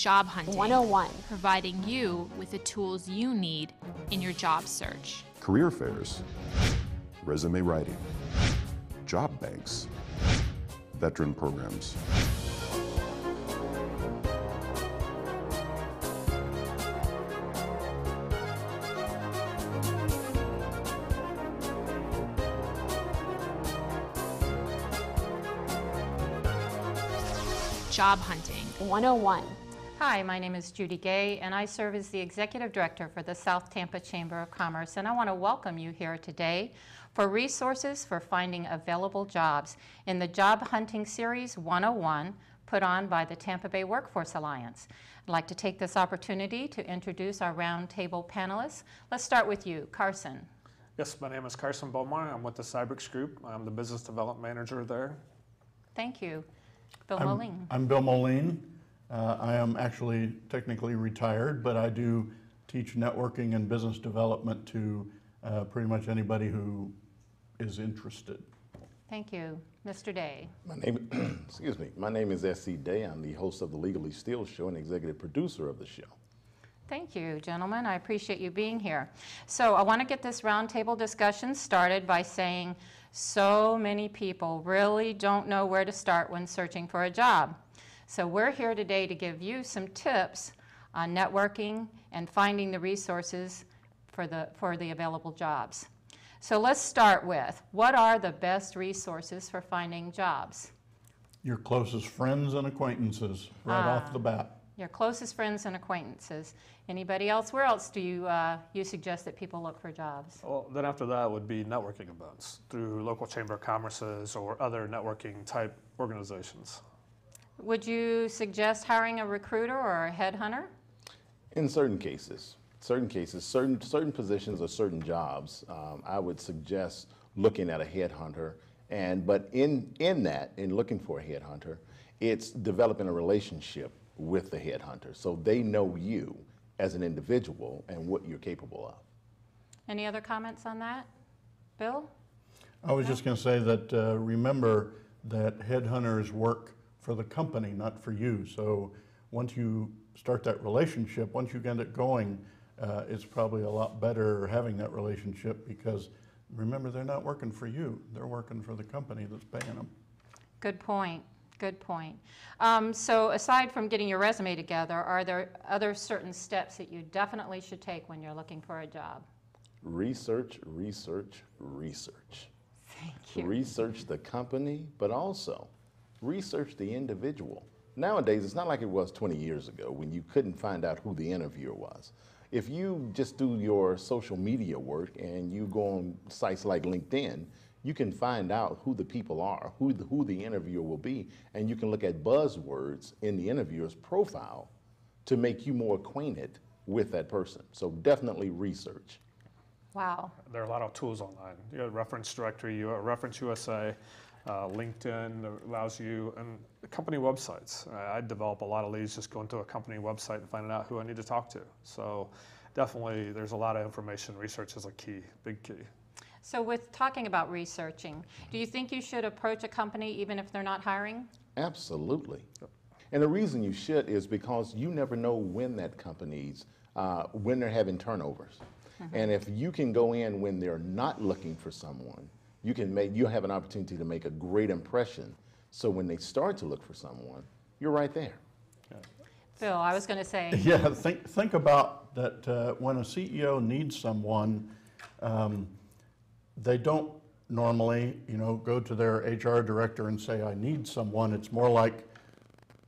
Job Hunting 101. Providing you with the tools you need in your job search. Career fairs, resume writing, job banks, veteran programs. Job Hunting 101. Hi, my name is Judy Gay, and I serve as the Executive Director for the South Tampa Chamber of Commerce, and I want to welcome you here today for resources for finding available jobs in the Job Hunting Series 101 put on by the Tampa Bay Workforce Alliance. I'd like to take this opportunity to introduce our roundtable panelists. Let's start with you, Carson. Yes, my name is Carson Beaumont. I'm with the Cybrix Group. I'm the Business Development Manager there. Thank you. Bill Moline. I'm Bill Moline. I am actually technically retired, but I do teach networking and business development to pretty much anybody who is interested. Thank you. Mr. Day. My name, excuse me, my name is S.C. Day. I'm the host of the Legally Still Show and executive producer of the show. Thank you, gentlemen. I appreciate you being here. So I want to get this roundtable discussion started by saying so many people really don't know where to start when searching for a job. So we're here today to give you some tips on networking and finding the resources for the available jobs. So let's start with, what are the best resources for finding jobs? Your closest friends and acquaintances right off the bat. Your closest friends and acquaintances. Anybody else? Where else do you suggest that people look for jobs? Well, then after that would be networking events through local Chamber of Commerce's or other networking type organizations. Would you suggest hiring a recruiter or a headhunter? In certain cases, certain positions or certain jobs, I would suggest looking at a headhunter. But in looking for a headhunter, it's developing a relationship with the headhunter so they know you as an individual and what you're capable of. Any other comments on that? Bill? I was just going to say that remember that headhunters work for the company, not for you. So once you start that relationship, once you get it going, it's probably a lot better having that relationship because remember, they're not working for you. They're working for the company that's paying them. Good point. Good point. So aside from getting your resume together, are there other certain steps that you definitely should take when you're looking for a job? Research, research, research. Thank you. Research the company, but also research the individual. Nowadays, it's not like it was 20 years ago when you couldn't find out who the interviewer was. If you just do your social media work and you go on sites like LinkedIn, you can find out who the people are, who the interviewer will be, and you can look at buzzwords in the interviewer's profile to make you more acquainted with that person. So definitely research. Wow. There are a lot of tools online. You have Reference Directory, you have Reference USA, LinkedIn allows you, and company websites. I develop a lot of leads just going to a company website and finding out who I need to talk to. So definitely there's a lot of information. Research is a key, big key. So with talking about researching, do you think you should approach a company even if they're not hiring? Absolutely. Yep. And the reason you should is because you never know when that company's, when they're having turnovers. Mm-hmm. And if you can go in when they're not looking for someone, you have an opportunity to make a great impression. So when they start to look for someone, you're right there. Yeah. Phil, I was going to say. Yeah, think about that when a CEO needs someone, they don't normally, go to their HR director and say, I need someone. It's more like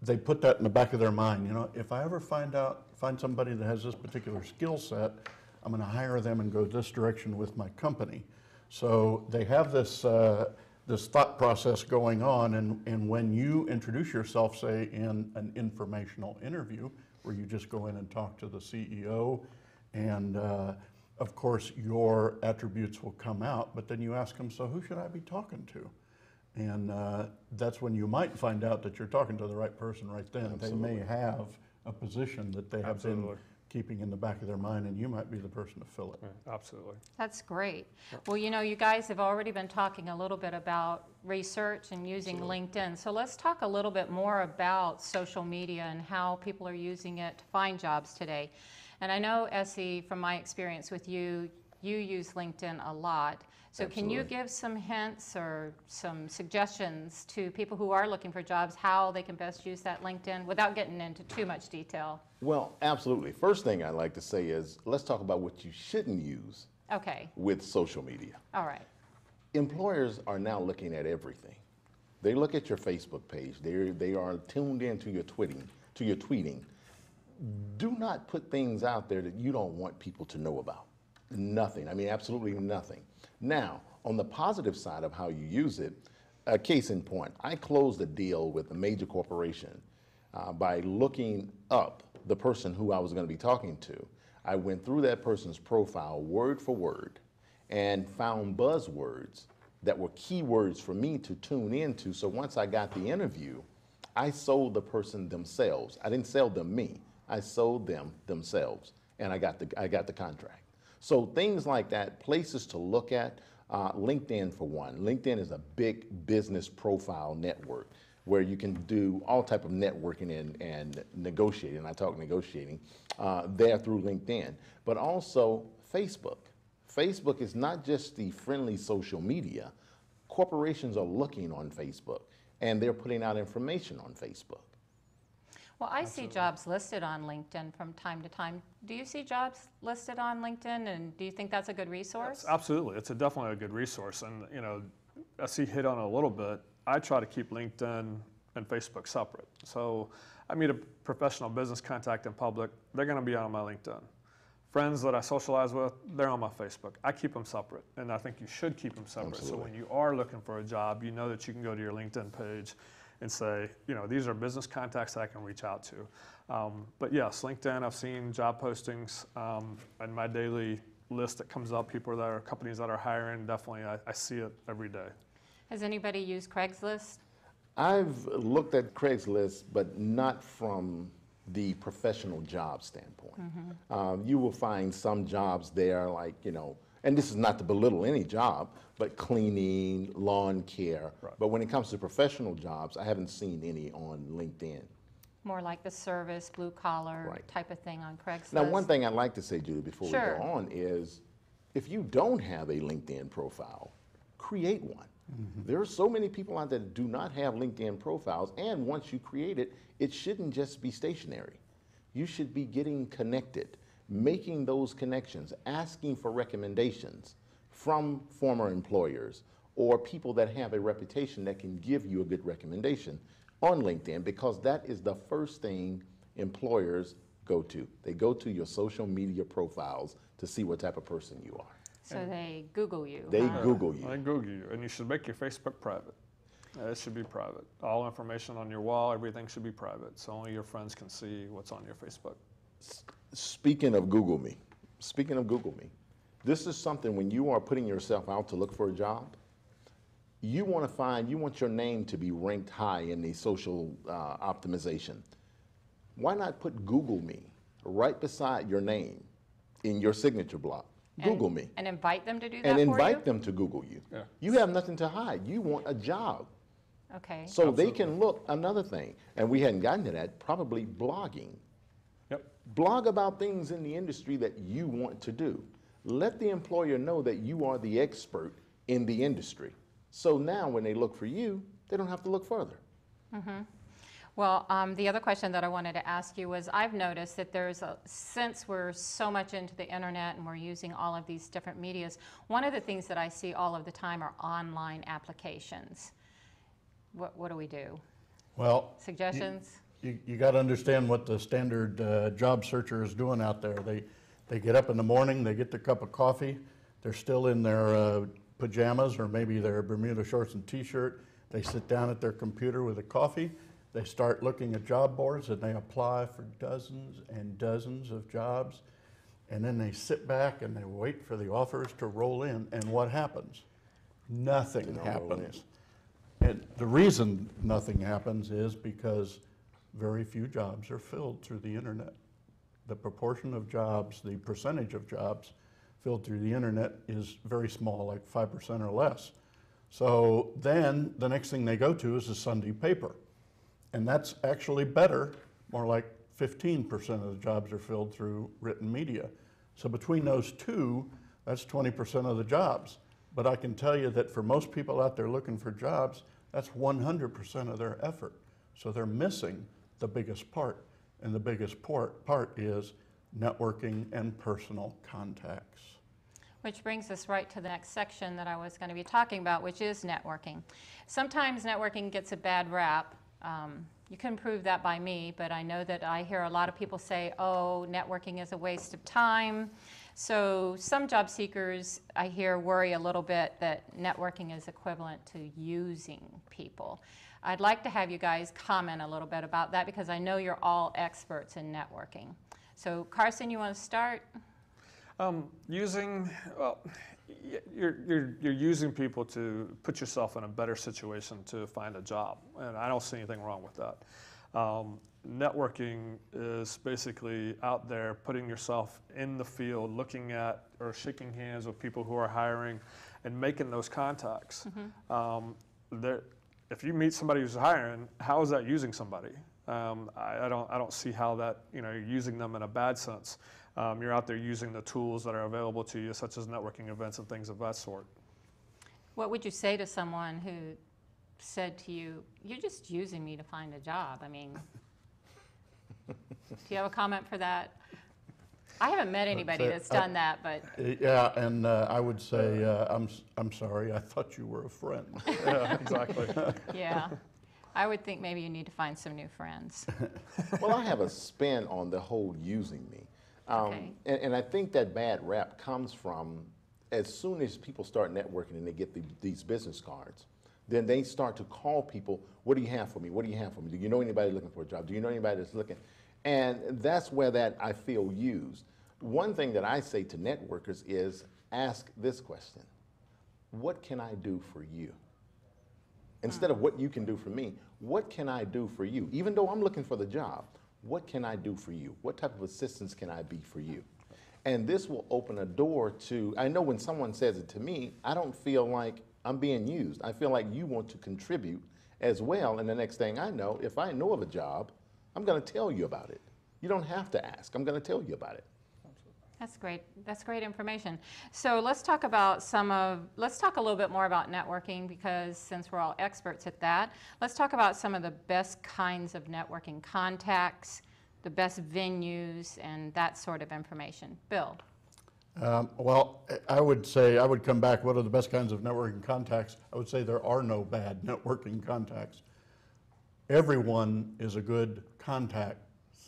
they put that in the back of their mind. If I ever find somebody that has this particular skill set, I'm going to hire them and go this direction with my company. So they have this thought process going on, and when you introduce yourself, say in an informational interview, where you just go in and talk to the CEO, and of course your attributes will come out, but then you ask them, so who should I be talking to? And that's when you might find out that you're talking to the right person right then. Absolutely. They may have a position that they have been keeping in the back of their mind, and you might be the person to fill it. Yeah, absolutely. That's great. Well, you know, you guys have already been talking a little bit about research and using LinkedIn. So let's talk a little bit more about social media and how people are using it to find jobs today. And I know, Essie, from my experience with you, you use LinkedIn a lot. So can you give some hints or some suggestions to people who are looking for jobs, how they can best use that LinkedIn without getting into too much detail? Well, absolutely. First thing I'd like to say is let's talk about what you shouldn't use Okay. with social media. All right. Employers are now looking at everything. They look at your Facebook page. They are tuned into your tweeting. Do not put things out there that you don't want people to know about. Nothing. I mean, absolutely nothing. Now, on the positive side of how you use it, a case in point, I closed a deal with a major corporation by looking up the person who I was going to be talking to. I went through that person's profile word for word and found buzzwords that were keywords for me to tune into. So once I got the interview, I sold the person themselves. I didn't sell them me. I sold them themselves, and I got the contract. So things like that, places to look at. LinkedIn for one. LinkedIn is a big business profile network where you can do all type of networking and negotiating. I talk negotiating there through LinkedIn, but also Facebook. Facebook is not just the friendly social media. Corporations are looking on Facebook, and they're putting out information on Facebook. Well, I see jobs listed on LinkedIn from time to time. Do you see jobs listed on LinkedIn, and do you think that's a good resource? Yes, absolutely. It's definitely a good resource. And, you know, as he hit on it a little bit, I try to keep LinkedIn and Facebook separate. So I meet a professional business contact in public, they're going to be on my LinkedIn. Friends that I socialize with, they're on my Facebook. I keep them separate, and I think you should keep them separate. Absolutely. So when you are looking for a job, you know that you can go to your LinkedIn page and say, you know, these are business contacts that I can reach out to. But yes, LinkedIn, I've seen job postings in my daily list that comes up, people that are companies that are hiring, definitely I see it every day. Has anybody used Craigslist? I've looked at Craigslist, but not from the professional job standpoint. You will find some jobs there like, you know, and this is not to belittle any job, but cleaning, lawn care. Right. But when it comes to professional jobs, I haven't seen any on LinkedIn. More like the service, blue collar Right. type of thing on Craigslist. Now, one thing I'd like to say, Judy, before Sure. we go on is, if you don't have a LinkedIn profile, create one. There are so many people out there that do not have LinkedIn profiles, and once you create it, it shouldn't just be stationary. You should be getting connected, making those connections, asking for recommendations from former employers or people that have a reputation that can give you a good recommendation on LinkedIn, because that is the first thing employers go to. They go to your social media profiles to see what type of person you are. So they Google you. They huh? Google you. I Google you, and you should make your Facebook private. It should be private. All information on your wall, everything should be private, so only your friends can see what's on your Facebook. Speaking of Google Me, this is something when you are putting yourself out to look for a job, you want your name to be ranked high in the social optimization. Why not put Google Me right beside your name in your signature block? Google Me. And invite them to do that And for you? invite them to Google you. Yeah. You have nothing to hide. You want a job. Okay. So they can look, another thing, and we hadn't gotten to that, probably blogging. Yep. Blog about things in the industry that you want to do. Let the employer know that you are the expert in the industry. So now when they look for you, they don't have to look further. Well, the other question that I wanted to ask you was, I've noticed that since we're so much into the internet and we're using all of these different medias, one of the things that I see all of the time are online applications. What do we do? Well, Suggestions? you got to understand what the standard job searcher is doing out there. They get up in the morning, they get their cup of coffee, they're still in their pajamas or maybe their Bermuda shorts and t-shirt. They sit down at their computer with a coffee. They start looking at job boards and they apply for dozens and dozens of jobs. And then they sit back and they wait for the offers to roll in. And what happens? Nothing happens. And the reason nothing happens is because very few jobs are filled through the internet. the proportion of jobs, the percentage of jobs filled through the internet is very small, like 5% or less. So then the next thing they go to is the Sunday paper. And that's actually better, more like 15% of the jobs are filled through written media. So between those two, that's 20% of the jobs. But I can tell you that for most people out there looking for jobs, that's 100% of their effort. So they're missing the biggest part. And the biggest part is networking and personal contacts. Which brings us right to the next section that I was going to be talking about, which is networking. Sometimes networking gets a bad rap. You can prove that by me, but I know that I hear a lot of people say, oh, networking is a waste of time. So some job seekers, I hear, worry a little bit that networking is equivalent to using people. I'd like to have you guys comment a little bit about that because I know you're all experts in networking. So Carson, you want to start? Well, you're using people to put yourself in a better situation to find a job, and I don't see anything wrong with that. Networking is basically out there putting yourself in the field, looking at or shaking hands with people who are hiring and making those contacts. If you meet somebody who's hiring, how is that using somebody? I don't see how that, you're using them in a bad sense. You're out there using the tools that are available to you, such as networking events and things of that sort. What would you say to someone who said to you, you're just using me to find a job? I mean, do you have a comment for that? I haven't met anybody that's done that, but. Yeah, and I would say, I'm sorry, I thought you were a friend. Yeah, exactly. Yeah. I would think maybe you need to find some new friends. Well, I have a spin on the whole using me. Okay. And I think that bad rap comes from as soon as people start networking and they get these business cards, then they start to call people, what do you have for me? What do you have for me? Do you know anybody looking for a job? Do you know anybody that's looking? And that's where that I feel used. One thing that I say to networkers is ask this question: what can I do for you? Instead of what you can do for me, what can I do for you? Even though I'm looking for the job, what can I do for you? What type of assistance can I be for you? And this will open a door to, I know when someone says it to me, I don't feel like I'm being used. I feel like you want to contribute as well. And the next thing I know, if I know of a job, I'm going to tell you about it. You don't have to ask. I'm going to tell you about it. That's great. That's great information. So let's talk about let's talk a little bit more about networking, because since we're all experts at that, let's talk about some of the best kinds of networking contacts, the best venues, and that sort of information. Bill. Well, I would say, I would come back, what are the best kinds of networking contacts? I would say there are no bad networking contacts. Everyone is a good contact.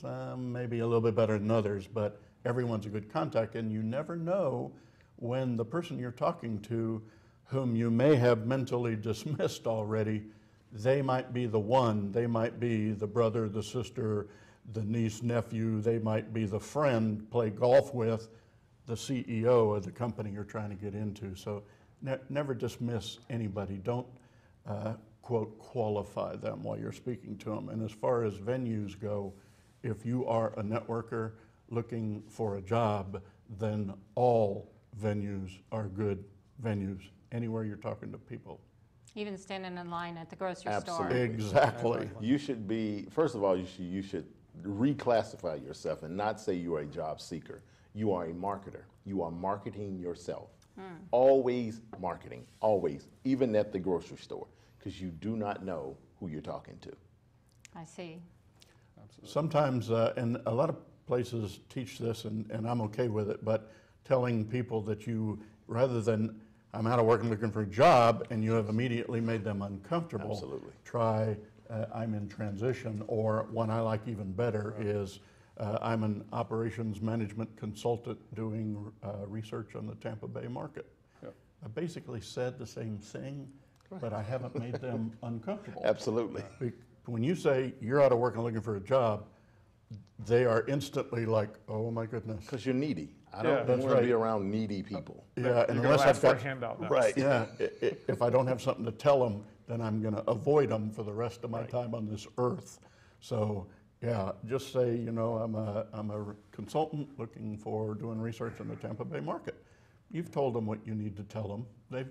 Some maybe a little bit better than others, but everyone's a good contact, and you never know when the person you're talking to, whom you may have mentally dismissed already, they might be the one. They might be the brother, the sister, the niece, nephew. They might be the friend, play golf with, the CEO of the company you're trying to get into. So never dismiss anybody. Don't, quote, qualify them while you're speaking to them. And as far as venues go, if you are a networker looking for a job, then all venues are good venues, anywhere you're talking to people. Even standing in line at the grocery Absolutely. store. Exactly. You should be, first of all, you should reclassify yourself and not say you are a job seeker. You are a marketer. You are marketing yourself. Always marketing, always, even at the grocery store, because you do not know who you're talking to. I see. Absolutely. Sometimes, and a lot of places teach this, and I'm okay with it, but telling people that you, rather than I'm out of work and looking for a job, and you have immediately made them uncomfortable. Absolutely. Try I'm in transition, or one I like even better is I'm an operations management consultant doing research on the Tampa Bay market. Yep. I basically said the same thing, but I haven't made them uncomfortable. Absolutely. When you say you're out of work and looking for a job, they are instantly like, oh my goodness. Because you're needy. I Yeah, don't that's want to be right. around needy people. Yeah, You're and gonna unless ask I've for a got, handout next. Right. yeah, if I don't have something to tell them, then I'm going to avoid them for the rest of my time on this earth. So Yeah, just say, you know, I'm a consultant looking for doing research in the Tampa Bay market. You've told them what you need to tell them.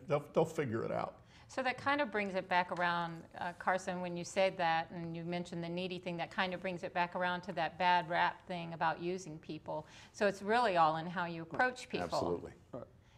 They'll figure it out. So that kind of brings it back around, Carson, when you said that and you mentioned the needy thing, that kind of brings it back around to that bad rap thing about using people. So it's really all in how you approach people. Absolutely.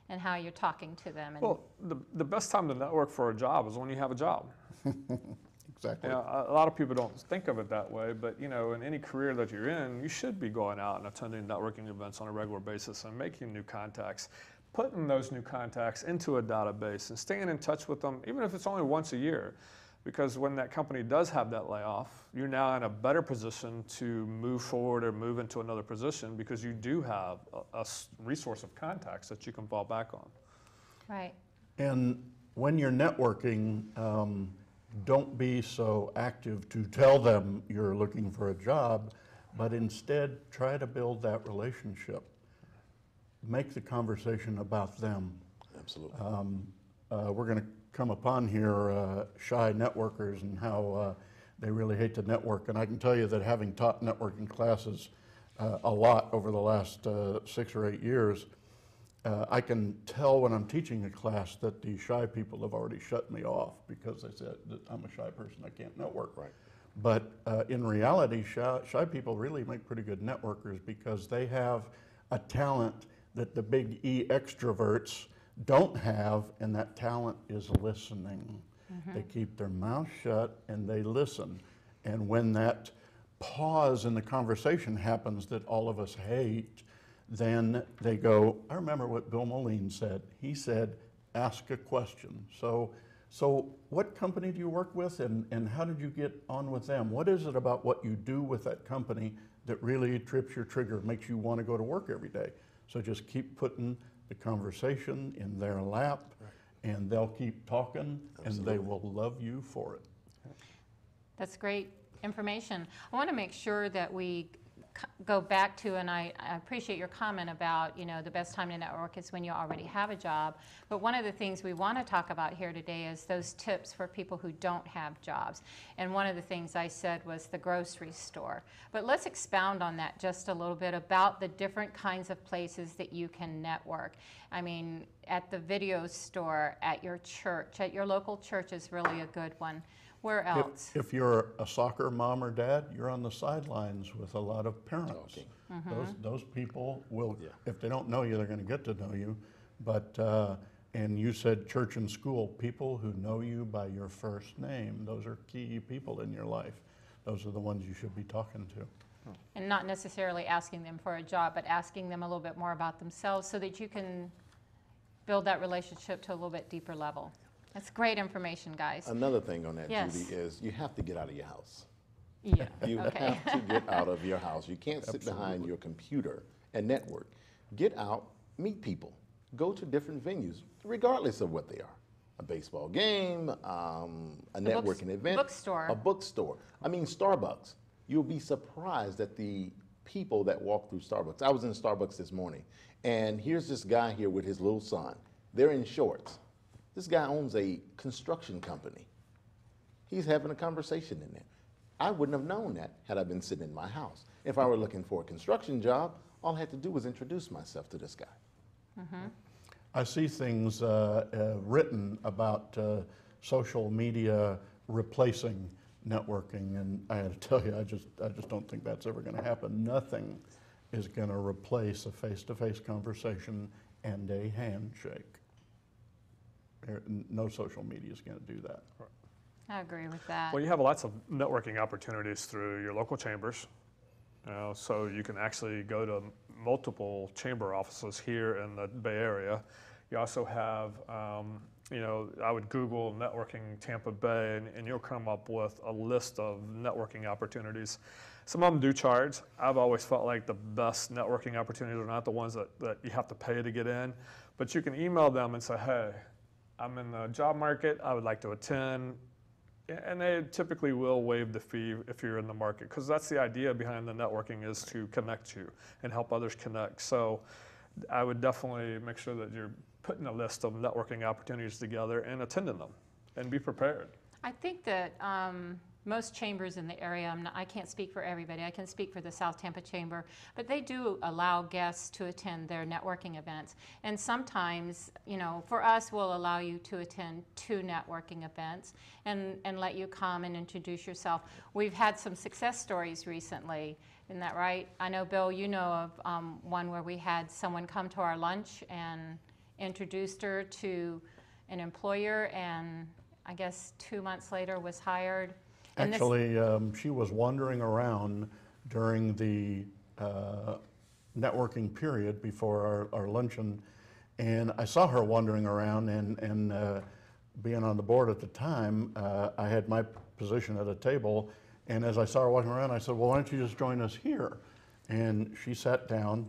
And how you're talking to them. And Well, the best time to network for a job is when you have a job. Exactly. You know, a lot of people don't think of it that way, but you know, in any career that you're in, you should be going out and attending networking events on a regular basis and making new contacts, putting those new contacts into a database and staying in touch with them, even if it's only once a year. Because when that company does have that layoff, you're now in a better position to move forward or move into another position because you do have a resource of contacts that you can fall back on. right. And when you're networking, don't be so active to tell them you're looking for a job, but instead try to build that relationship. Make the conversation about them. Absolutely. We're going to come upon here shy networkers and how they really hate to network. And I can tell you that having taught networking classes a lot over the last 6 or 8 years, I can tell when I'm teaching a class that the shy people have already shut me off because they said that I'm a shy person, I can't network. Right. But in reality, shy people really make pretty good networkers because they have a talent that the big E extroverts don't have, and that talent is listening. They keep their mouth shut and they listen. And when that pause in the conversation happens that all of us hate, then they go, I remember what Bill Moline said. He said, ask a question. So what company do you work with and how did you get on with them? What is it about what you do with that company that really trips your trigger, makes you want to go to work every day? So just keep putting the conversation in their lap, and they'll keep talking, and they will love you for it. That's great information. I want to make sure that we go back to, and I appreciate your comment about, you know, the best time to network is when you already have a job. But one of the things we want to talk about here today is those tips for people who don't have jobs. And one of the things I said was the grocery store. But let's expound on that just a little bit about the different kinds of places that you can network. I mean, at the video store, at your church, at your local church is really a good one. Where else? If you're a soccer mom or dad, you're on the sidelines with a lot of parents. Talking. Those people will, if they don't know you, they're going to get to know you. But, and you said church and school, people who know you by your first name, those are key people in your life. Those are the ones you should be talking to. And not necessarily asking them for a job, but asking them a little bit more about themselves so that you can build that relationship to a little bit deeper level. That's great information, guys. Another thing on that, Yes. Judy, is you have to get out of your house. Yeah. You Okay. have to get out of your house. You can't sit behind your computer and network. Get out, meet people. Go to different venues, regardless of what they are. A baseball game, a networking event. Bookstore. A bookstore. I mean, Starbucks. You'll be surprised at the people that walk through Starbucks. I was in Starbucks this morning, and here's this guy here with his little son. They're in shorts. This guy owns a construction company. He's having a conversation in there. I wouldn't have known that had I been sitting in my house. If I were looking for a construction job, all I had to do was introduce myself to this guy. I see things written about social media replacing networking, and I had to tell you, I just don't think that's ever going to happen. Nothing is going to replace a face-to-face conversation and a handshake. No social media is going to do that. I agree with that. Well, you have lots of networking opportunities through your local chambers. So you can actually go to multiple chamber offices here in the Bay Area. You also have, I would Google networking Tampa Bay, and you'll come up with a list of networking opportunities. Some of them do charge. I've always felt like the best networking opportunities are not the ones that you have to pay to get in, but you can email them and say, hey, I'm in the job market, I would like to attend. And they typically will waive the fee if you're in the market, because that's the idea behind the networking, is to connect you and help others connect. So I would definitely make sure that you're putting a list of networking opportunities together and attending them, and be prepared. I think that most chambers in the area, I can't speak for everybody, I can speak for the South Tampa Chamber, but they do allow guests to attend their networking events. And sometimes, you know, for us, we'll allow you to attend 2 networking events and let you come and introduce yourself. We've had some success stories recently, isn't that right? I know, Bill, you know of one where we had someone come to our lunch and introduced her to an employer, and I guess 2 months later was hired. And actually, she was wandering around during the networking period before our luncheon, and I saw her wandering around, and being on the board at the time, I had my position at a table, and as I saw her walking around, I said, well, why don't you just join us here? And she sat down,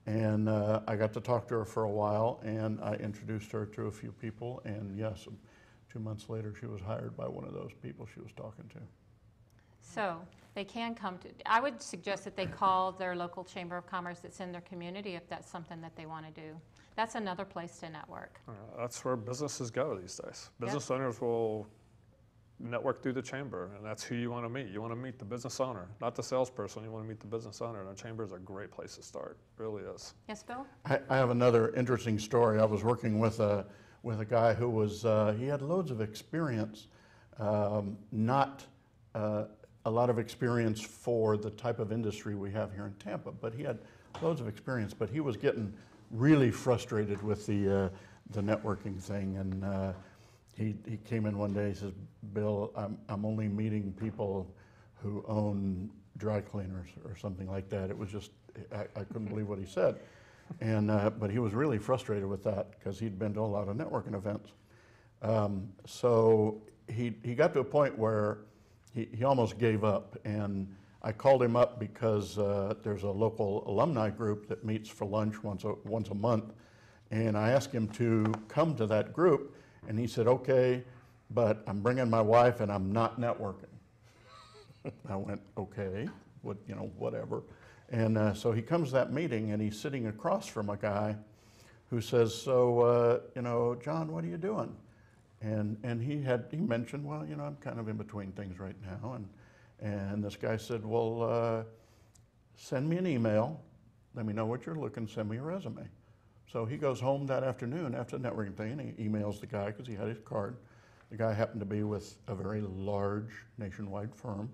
and I got to talk to her for a while, and I introduced her to a few people, and yes, 2 months later, she was hired by one of those people she was talking to. So they can come to, I would suggest that they call their local Chamber of Commerce that's in their community if that's something that they want to do. That's another place to network. That's where businesses go these days. Business owners will network through the chamber, and that's who you want to meet. You want to meet the business owner, not the salesperson. You want to meet the business owner, and the chamber is a great place to start. It really is. Yes, Bill? I have another interesting story. I was working with a guy who was, he had loads of experience, not a lot of experience for the type of industry we have here in Tampa, but he had loads of experience, but he was getting really frustrated with the networking thing, and he came in one day, he says, Bill, I'm only meeting people who own dry cleaners or something like that. It was just, I couldn't believe what he said. And, but he was really frustrated with that because he'd been to a lot of networking events. So he got to a point where he almost gave up, and I called him up because there's a local alumni group that meets for lunch once a month, and I asked him to come to that group, and he said, okay, but I'm bringing my wife and I'm not networking. I went, okay, whatever. And so he comes to that meeting, and he's sitting across from a guy who says, so, John, what are you doing? And he mentioned, well, I'm kind of in between things right now. And this guy said, well, send me an email. Let me know what you're looking, send me a resume. So he goes home that afternoon after the networking thing, and he emails the guy because he had his card. The guy happened to be with a very large nationwide firm.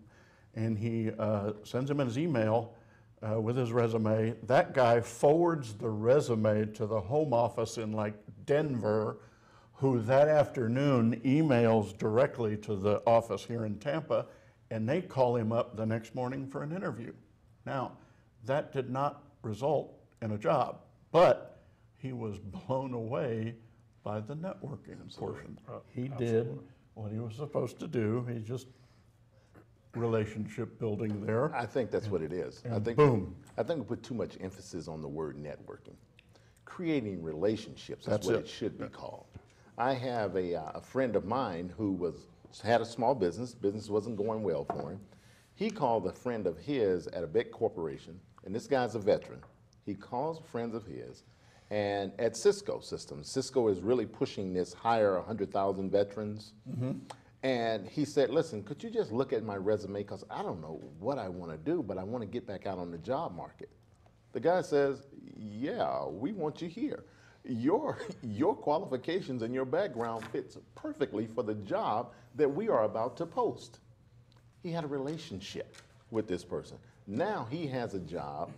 And he sends him his email with his resume. That guy forwards the resume to the home office in like Denver, who that afternoon emails directly to the office here in Tampa, and they call him up the next morning for an interview. Now, that did not result in a job, but he was blown away by the networking portion. He did what he was supposed to do. He just relationship building there. I think that's what it is. I think boom. I think we put too much emphasis on the word networking. Creating relationships is what it should be called. I have a friend of mine who had a small business. Business wasn't going well for him. He called a friend of his at a big corporation, and this guy's a veteran. He calls friends of his, and at Cisco Systems, Cisco is really pushing this hire 100,000 veterans. Mm-hmm. And he said, listen, could you just look at my resume, because I don't know what I want to do, but I want to get back out on the job market. The guy says, yeah, we want you here. Your qualifications and your background fits perfectly for the job that we are about to post. He had a relationship with this person. Now he has a job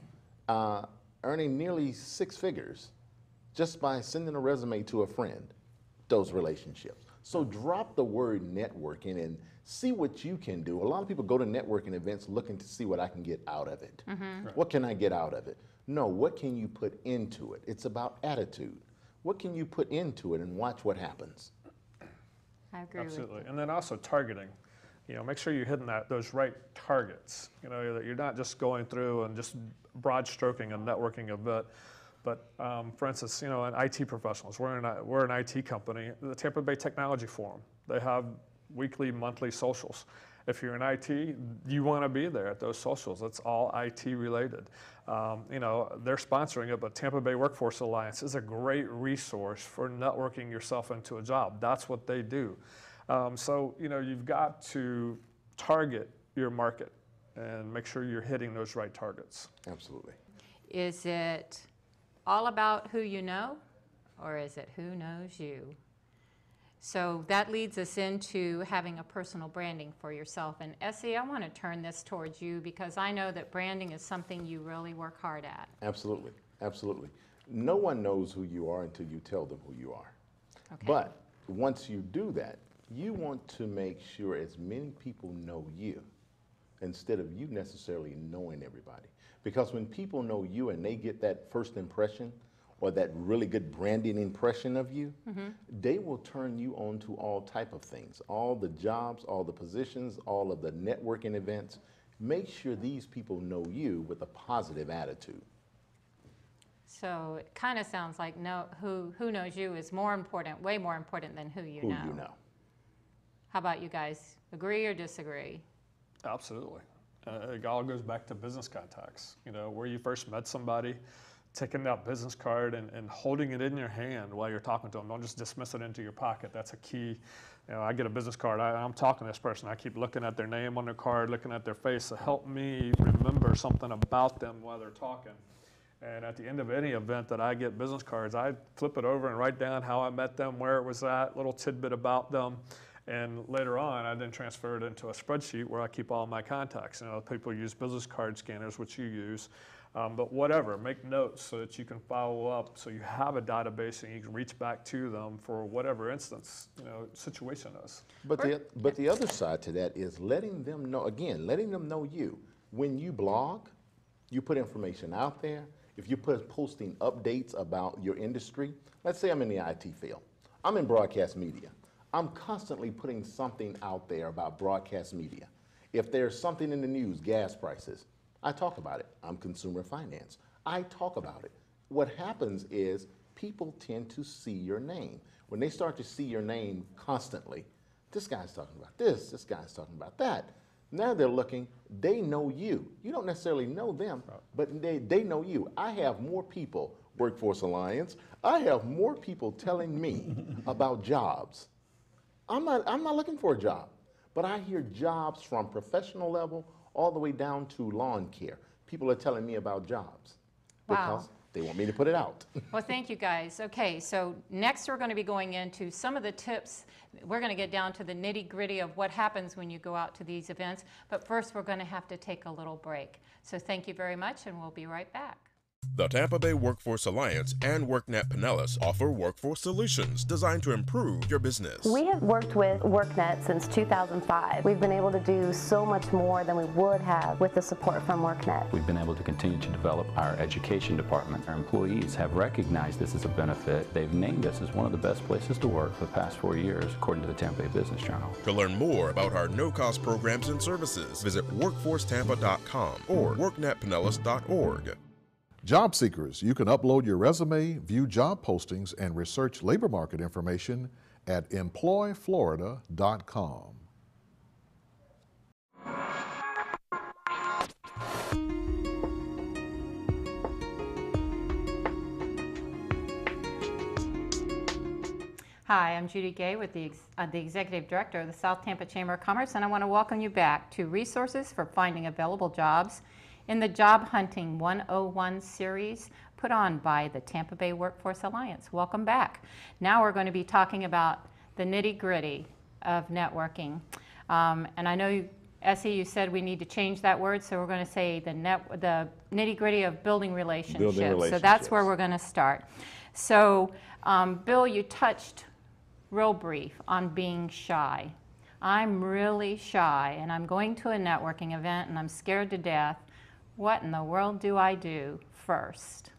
earning nearly 6 figures just by sending a resume to a friend. Those relationships. So drop the word networking and see what you can do. A lot of people go to networking events looking to see what I can get out of it. Mm-hmm. Right. What can I get out of it? No, what can you put into it? It's about attitude. What can you put into it and watch what happens? I agree Absolutely. with you. And then also targeting. Make sure you're hitting those right targets. That you're not just going through and just broad stroking a networking event. But for instance, in IT professionals, we're an IT company. The Tampa Bay Technology Forum, they have weekly, monthly socials. If you're in IT, you want to be there at those socials. It's all IT related. They're sponsoring it, but Tampa Bay Workforce Alliance is a great resource for networking yourself into a job. That's what they do. So you've got to target your market and make sure you're hitting those right targets. Absolutely. Is it all about who you know, or is it who knows you? So that leads us into having a personal branding for yourself. And Essie, I want to turn this towards you because I know that branding is something you really work hard at. Absolutely, absolutely. No one knows who you are until you tell them who you are. Okay. But once you do that, you want to make sure as many people know you instead of you necessarily knowing everybody. Because when people know you and they get that first impression or that really good branding impression of you, they will turn you on to all type of things, all the jobs, all the positions, all of the networking events. Make sure these people know you with a positive attitude. So it kind of sounds like who knows you is more important, way more important than who you know. Who you know. How about you guys? Agree or disagree? Absolutely. It all goes back to business contacts. You know, where you first met somebody, taking that business card and holding it in your hand while you're talking to them. Don't just dismiss it into your pocket. That's a key. You know, I get a business card. I'm talking to this person. I keep looking at their name on their card, looking at their face to help me remember something about them while they're talking. And at the end of any event that I get business cards, I flip it over and write down how I met them, where it was at, little tidbit about them. And later on, I then transfer it into a spreadsheet where I keep all my contacts. You know, people use business card scanners, which you use. But whatever, make notes so that you can follow up, so you have a database and you can reach back to them for whatever instance, you know, situation is. But the other side to that is letting them know, again, letting them know you. When you blog, you put information out there. If you put posting updates about your industry, let's say I'm in the IT field. I'm in broadcast media. I'm constantly putting something out there about broadcast media. If there's something in the news, gas prices, I talk about it. I'm consumer finance. I talk about it. What happens is people tend to see your name. When they start to see your name constantly, this guy's talking about this guy's talking about that. Now they're looking, they know you. You don't necessarily know them, but they know you. I have more people, Workforce Alliance, I have more people telling me about jobs. I'm not looking for a job, but I hear jobs from professional level all the way down to lawn care. People are telling me about jobs because they want me to put it out. Well, thank you guys. Okay, so next we're going to be going into some of the tips. We're going to get down to the nitty-gritty of what happens when you go out to these events. But first, we're going to have to take a little break. So thank you very much, and we'll be right back. The Tampa Bay Workforce Alliance and WorkNet Pinellas offer workforce solutions designed to improve your business. We have worked with WorkNet since 2005. We've been able to do so much more than we would have with the support from WorkNet. We've been able to continue to develop our education department. Our employees have recognized this as a benefit. They've named us as one of the best places to work for the past 4 years, according to the Tampa Bay Business Journal. To learn more about our no-cost programs and services, visit workforcetampa.com or worknetpinellas.org. Job seekers, you can upload your resume, view job postings, and research labor market information at employflorida.com. Hi, I'm Judy Gay with the Executive Director of the South Tampa Chamber of Commerce, and I want to welcome you back to Resources for Finding Available Jobs in the Job Hunting 101 series put on by the Tampa Bay Workforce Alliance. Welcome back. Now we're going to be talking about the nitty-gritty of networking. And I know, Essie, you said we need to change that word, so we're going to say the nitty-gritty of building relationships. So that's where we're going to start. So, Bill, you touched real brief on being shy. I'm really shy, and I'm going to a networking event, and I'm scared to death. What in the world do I do first?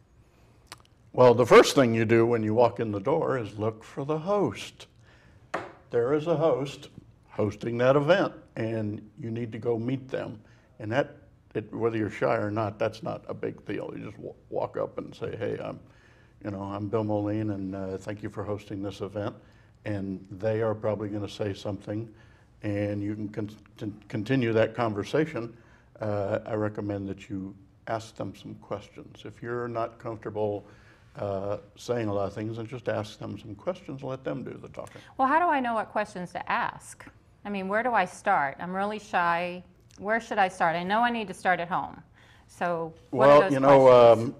Well, the first thing you do when you walk in the door is look for the host. There is a host hosting that event, and you need to go meet them. And whether you're shy or not, that's not a big deal. You just walk up and say, hey, I'm Bill Moline, and thank you for hosting this event. And they are probably going to say something, and you can continue that conversation. I recommend that you ask them some questions. If you're not comfortable saying a lot of things, then just ask them some questions and let them do the talking. Well, how do I know what questions to ask? I mean, where do I start? I'm really shy. Where should I start? I know I need to start at home. So what are those questions?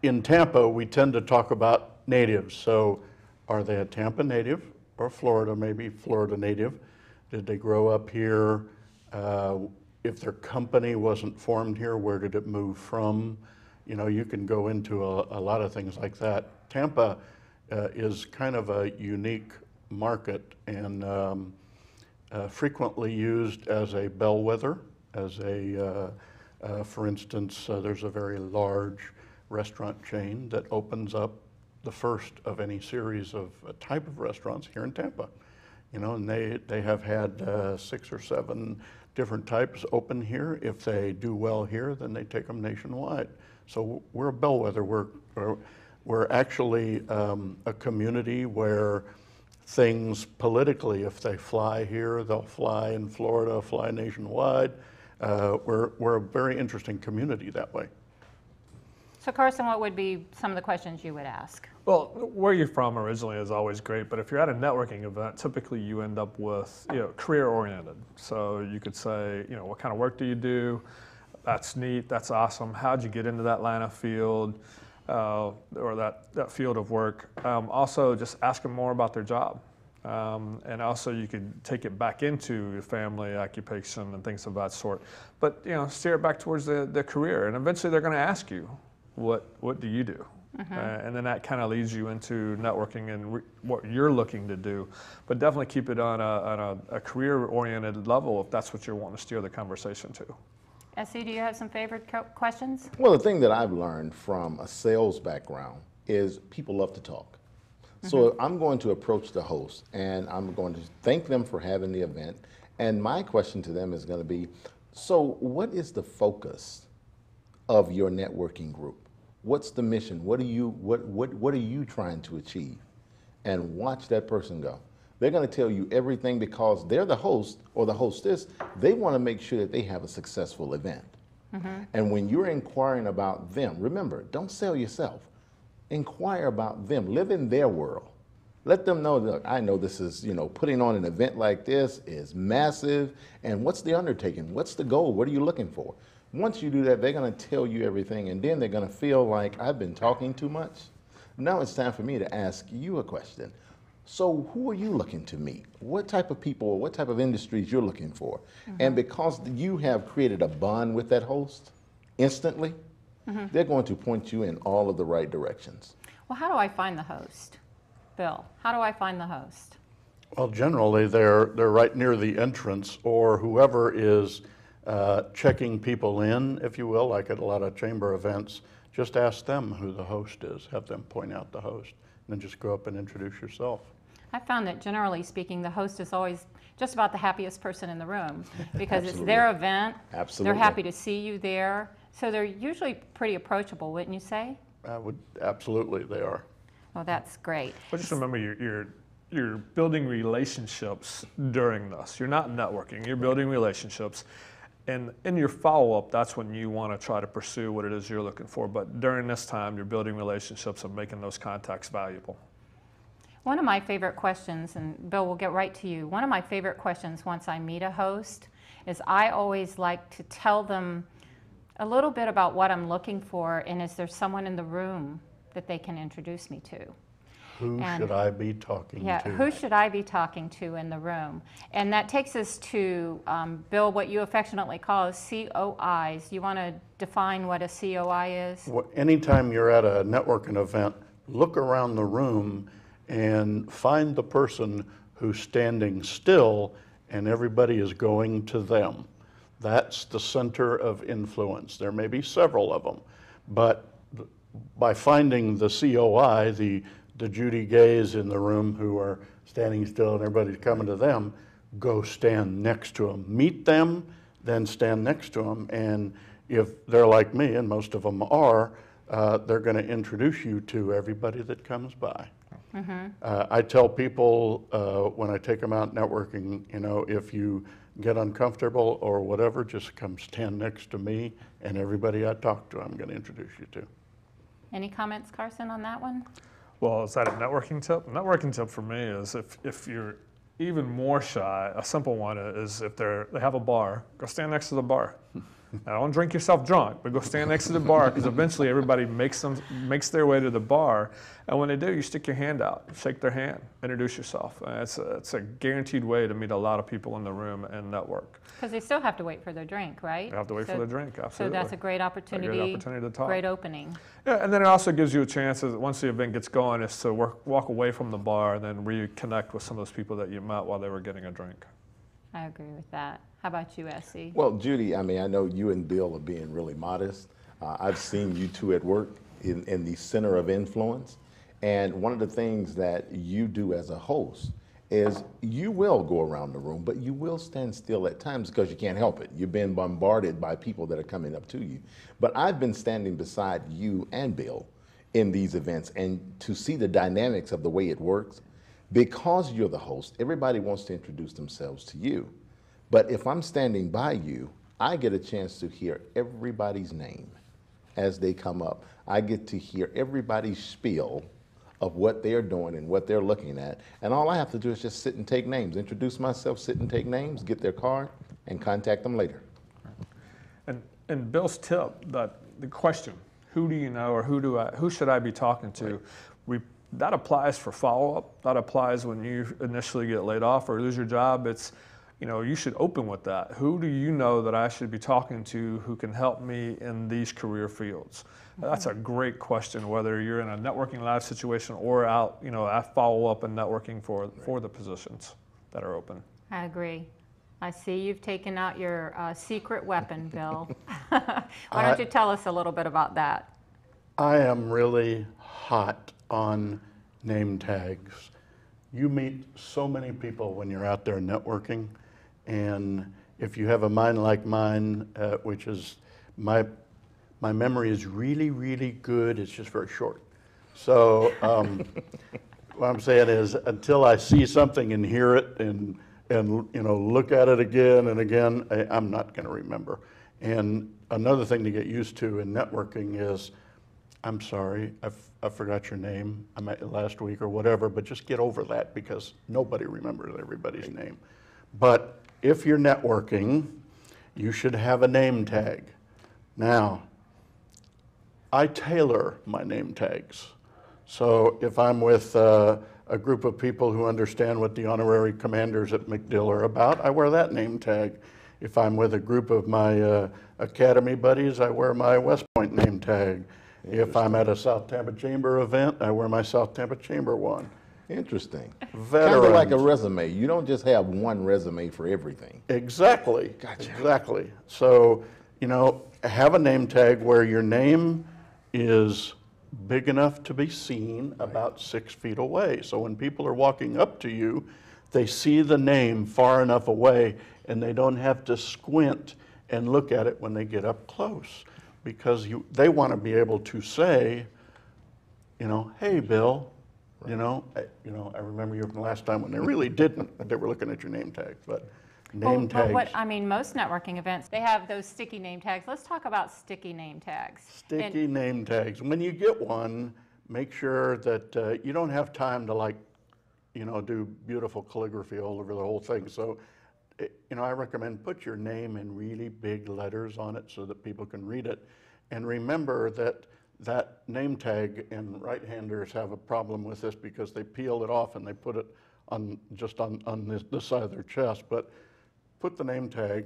In Tampa, we tend to talk about natives. So are they a Tampa native or Florida, maybe Florida native? Did they grow up here? If their company wasn't formed here, where did it move from? You know, you can go into a lot of things like that. Tampa is kind of a unique market and frequently used as a bellwether, as for instance, there's a very large restaurant chain that opens up the first of any series of type of restaurants here in Tampa. You know, and they have had 6 or 7 different types open here. If they do well here, then they take them nationwide. So we're a bellwether. We're actually a community where things politically, if they fly here, they'll fly in Florida, fly nationwide. We're a very interesting community that way. So Carson, what would be some of the questions you would ask? Well, where you're from originally is always great, but if you're at a networking event, typically you end up with, career-oriented. So you could say, what kind of work do you do? That's neat, that's awesome. How'd you get into that line of field or that field of work? Also, just ask them more about their job. And also you could take it back into your family, occupation, and things of that sort. But, steer it back towards the career, and eventually they're going to ask you, what do you do? And then that kind of leads you into networking and what you're looking to do. But definitely keep it on a career-oriented level if that's what you're wanting to steer the conversation to. Essie, do you have some favorite questions? Well, the thing that I've learned from a sales background is people love to talk. So I'm going to approach the host and I'm going to thank them for having the event. And my question to them is going to be, so what is the focus of your networking group? What's the mission? What are you trying to achieve? And watch that person go. They're going to tell you everything because they're the host or the hostess. They want to make sure that they have a successful event. And when you're inquiring about them, remember, don't sell yourself. Inquire about them. Live in their world. Let them know, look, I know this is, putting on an event like this is massive. And what's the undertaking? What's the goal? What are you looking for? Once you do that, they're going to tell you everything, and then they're going to feel like I've been talking too much. Now it's time for me to ask you a question. So who are you looking to meet? What type of people or what type of industries you're looking for? And because you have created a bond with that host instantly, they're going to point you in all of the right directions. Well, how do I find the host? Bill, how do I find the host? Well, generally they're right near the entrance, or whoever is checking people in, if you will, like at a lot of chamber events. Just ask them who the host is. Have them point out the host, and then just go up and introduce yourself. I found that generally speaking, the host is always just about the happiest person in the room because it's their event. They're happy to see you there. So they're usually pretty approachable, wouldn't you say? Absolutely, they are. Well, that's great. But just remember, you're building relationships during this. You're not networking, you're building relationships. And in your follow-up, that's when you want to try to pursue what it is you're looking for. But during this time, you're building relationships and making those contacts valuable. One of my favorite questions, and Bill, we'll get right to you. One of my favorite questions once I meet a host is I always like to tell them a little bit about what I'm looking for, and is there someone in the room that they can introduce me to? Who should I be talking to? Who should I be talking to in the room? And that takes us to, Bill, what you affectionately call COIs. You want to define what a COI is? Well, anytime you're at a networking event, look around the room and find the person who's standing still and everybody is going to them. That's the center of influence. There may be several of them, but by finding the COI, the Judy Gays in the room who are standing still and everybody's coming to them, go stand next to them. Meet them, then stand next to them. And if they're like me, and most of them are, they're going to introduce you to everybody that comes by. I tell people when I take them out networking, if you get uncomfortable or whatever, just come stand next to me, and everybody I talk to, I'm going to introduce you to. Any comments, Carson, on that one? Well, is that a networking tip? A networking tip for me is if you're even more shy, a simple one is if they have a bar, go stand next to the bar. Now, don't drink yourself drunk, but go stand next to the bar, because eventually everybody makes their way to the bar. And when they do, you stick your hand out, shake their hand, introduce yourself. It's a guaranteed way to meet a lot of people in the room and network. Because they still have to wait for their drink, right? They have to wait for their drink, absolutely. So that's a great opportunity, to talk. great opening. Yeah, and then it also gives you a chance, once the event gets going, is to walk away from the bar and then reconnect with some of those people that you met while they were getting a drink. I agree with that. How about you, Essie? Well, Judy, I mean, I know you and Bill are being really modest. I've seen you two at work in the center of influence. And one of the things that you do as a host is you will go around the room, but you will stand still at times because you can't help it. You've been bombarded by people that are coming up to you. But I've been standing beside you and Bill in these events, and to see the dynamics of the way it works, because you're the host, everybody wants to introduce themselves to you. But if I'm standing by you, I get a chance to hear everybody's name as they come up. I get to hear everybody's spiel of what they're doing and what they're looking at. And all I have to do is just sit and take names, introduce myself, sit and take names, get their card, and contact them later. And Bill's tip, that the question, who do you know, or who should I be talking to? Right. That applies for follow-up. That applies when you initially get laid off or lose your job. It's, you should open with that. Who do you know that I should be talking to who can help me in these career fields? That's a great question, whether you're in a networking live situation or out, I follow up and networking for the positions that are open. I agree. I see you've taken out your secret weapon, Bill. Why don't you tell us a little bit about that? I am really hot on name tags. You meet so many people when you're out there networking, and if you have a mind like mine, which is my memory is really, really good, it's just very short. So what I'm saying is, until I see something and hear it and look at it again and again, I'm not going to remember. And another thing to get used to in networking is, I'm sorry, I forgot your name. I met you last week or whatever, but just get over that, because nobody remembers everybody's name. But if you're networking, you should have a name tag. Now, I tailor my name tags. So if I'm with a group of people who understand what the honorary commanders at MacDill are about, I wear that name tag. If I'm with a group of my academy buddies, I wear my West Point name tag. If I'm at a South Tampa Chamber event, I wear my South Tampa Chamber one. Interesting. Veterans. Kind of like a resume. You don't just have one resume for everything. Exactly. Gotcha. Exactly. So, have a name tag where your name is big enough to be seen about 6 feet away. So when people are walking up to you, they see the name far enough away, and they don't have to squint and look at it when they get up close, because they want to be able to say, hey, Bill. Right. I remember you from the last time when they really didn't. They were looking at your name tag, but name tags. Most networking events, they have those sticky name tags. Let's talk about sticky name tags. Sticky name tags. When you get one, make sure that you don't have time to do beautiful calligraphy all over the whole thing. So, I recommend put your name in really big letters on it so that people can read it. And remember that name tag, and right-handers have a problem with this because they peel it off and they put it on this side of their chest. But put the name tag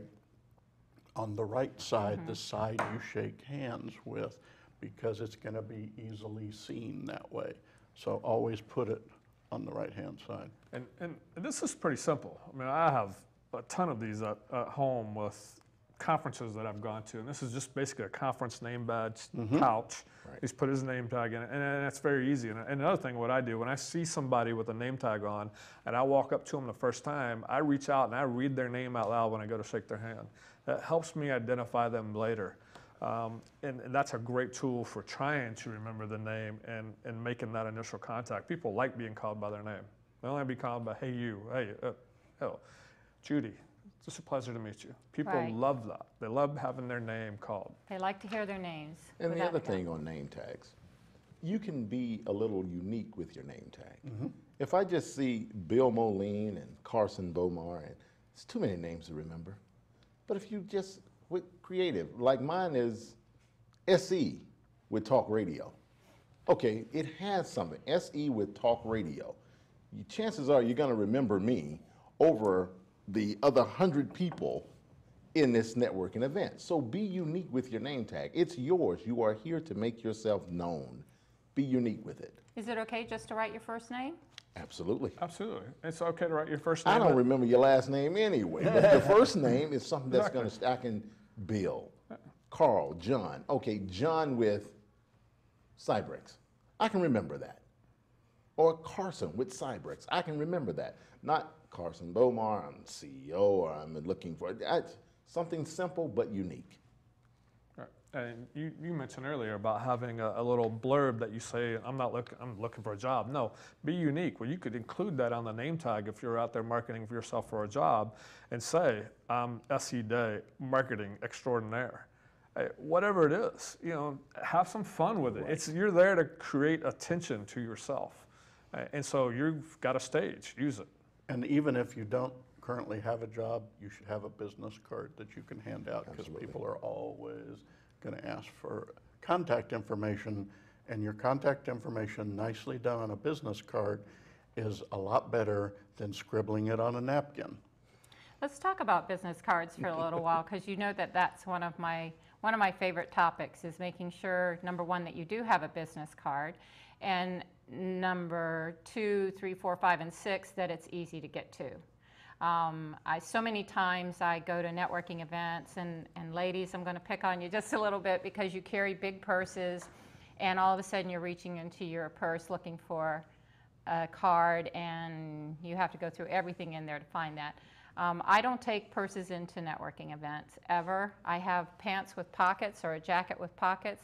on the right side, the side you shake hands with, because it's going to be easily seen that way. So always put it on the right-hand side. And this is pretty simple. I mean, I have a ton of these at home with conferences that I've gone to, and this is just basically a conference name badge pouch. Right. He's put his name tag in it, and it's very easy. And another thing, what I do, when I see somebody with a name tag on, and I walk up to them the first time, I reach out and I read their name out loud when I go to shake their hand. That helps me identify them later. And that's a great tool for trying to remember the name and making that initial contact. People like being called by their name. They don't like to be called by, hey, you, hey, Judy. It's just a pleasure to meet you. People love that. They love having their name called. They like to hear their names. And the other thing on name tags, you can be a little unique with your name tag. If I just see Bill Moline and Carson Bomar, and it's too many names to remember. But if you just, with creative, like mine is SE with talk radio. Okay, it has something, SE with talk radio. Chances are you're gonna remember me over the other 100 people in this networking event. So be unique with your name tag. It's yours. You are here to make yourself known. Be unique with it. Is it okay just to write your first name? Absolutely. Absolutely. It's okay to write your first name. I don't remember your last name anyway, but your first name is something that's gonna, I can, Bill, Carl, John. Okay, John with Cybrex. I can remember that. Or Carson with Cybrex. I can remember that. Not Carson Bomar, I'm CEO, or I'm looking for, something simple but unique. Right. And you mentioned earlier about having a little blurb that you say, I'm looking for a job. No, be unique. Well, you could include that on the name tag if you're out there marketing for yourself for a job and say, I'm SE Day, marketing extraordinaire. Whatever it is, have some fun with it. You're there to create attention to yourself. And so you've got a stage, use it. And even if you don't currently have a job, you should have a business card that you can hand out, because people are always going to ask for contact information, and your contact information nicely done on a business card is a lot better than scribbling it on a napkin. Let's talk about business cards for a little while, because you know that that's one of my favorite topics, is making sure, number one, that you do have a business card, and number 2, 3, 4, 5, and 6, that it's easy to get to. So many times I go to networking events, and ladies, I'm going to pick on you just a little bit because you carry big purses, and all of a sudden you're reaching into your purse looking for a card, and you have to go through everything in there to find that. I don't take purses into networking events, ever. I have pants with pockets or a jacket with pockets.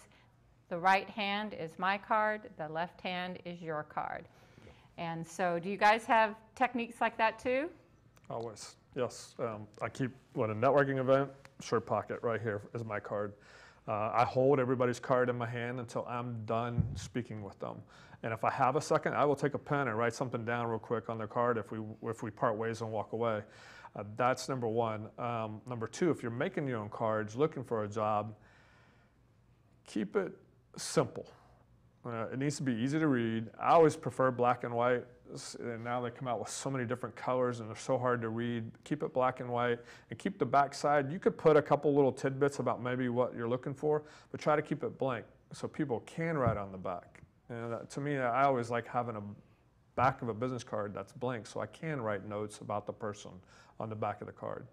The right hand is my card, the left hand is your card. And so do you guys have techniques like that too? Always, yes. I keep, at a networking event, shirt pocket right here is my card. I hold everybody's card in my hand until I'm done speaking with them. And if I have a second, I will take a pen and write something down real quick on their card if we part ways and walk away. That's number one. Number two, if you're making your own cards, looking for a job, keep it simple. It needs to be easy to read. I always prefer black and white, and now they come out with so many different colors and they're so hard to read. Keep it black and white, and keep the back side. You could put a couple little tidbits about maybe what you're looking for, but try to keep it blank so people can write on the back. To me, I always like having a back of a business card that's blank so I can write notes about the person on the back of the card.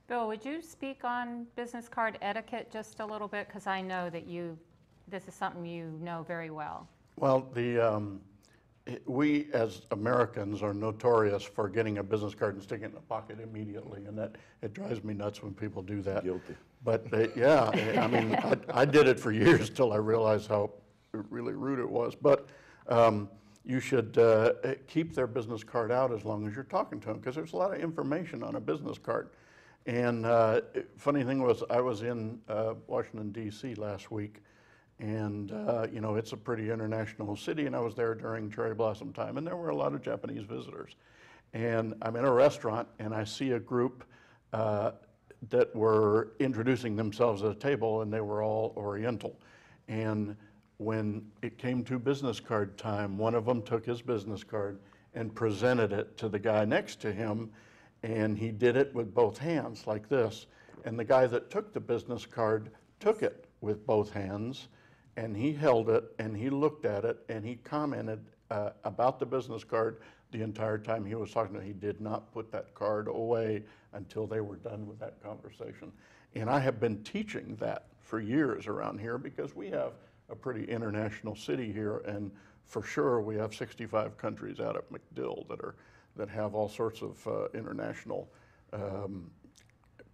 Bill, would you speak on business card etiquette just a little bit? Because I know that this is something you know very well. Well, we as Americans are notorious for getting a business card and sticking it in the pocket immediately, and that it drives me nuts when people do that. Guilty. But yeah, I mean, I did it for years till I realized how really rude it was. But you should keep their business card out as long as you're talking to them, because there's a lot of information on a business card. And funny thing was, I was in Washington, D.C. last week, and it's a pretty international city, and I was there during cherry blossom time, and there were a lot of Japanese visitors. And I'm in a restaurant, and I see a group that were introducing themselves at a table, and they were all Oriental. And when it came to business card time, one of them took his business card and presented it to the guy next to him, and he did it with both hands like this. And the guy that took the business card took it with both hands, and he held it, and he looked at it, and he commented about the business card the entire time he was talking to him. He did not put that card away until they were done with that conversation. And I have been teaching that for years around here, because we have a pretty international city here, and for sure we have 65 countries out at MacDill that have all sorts of international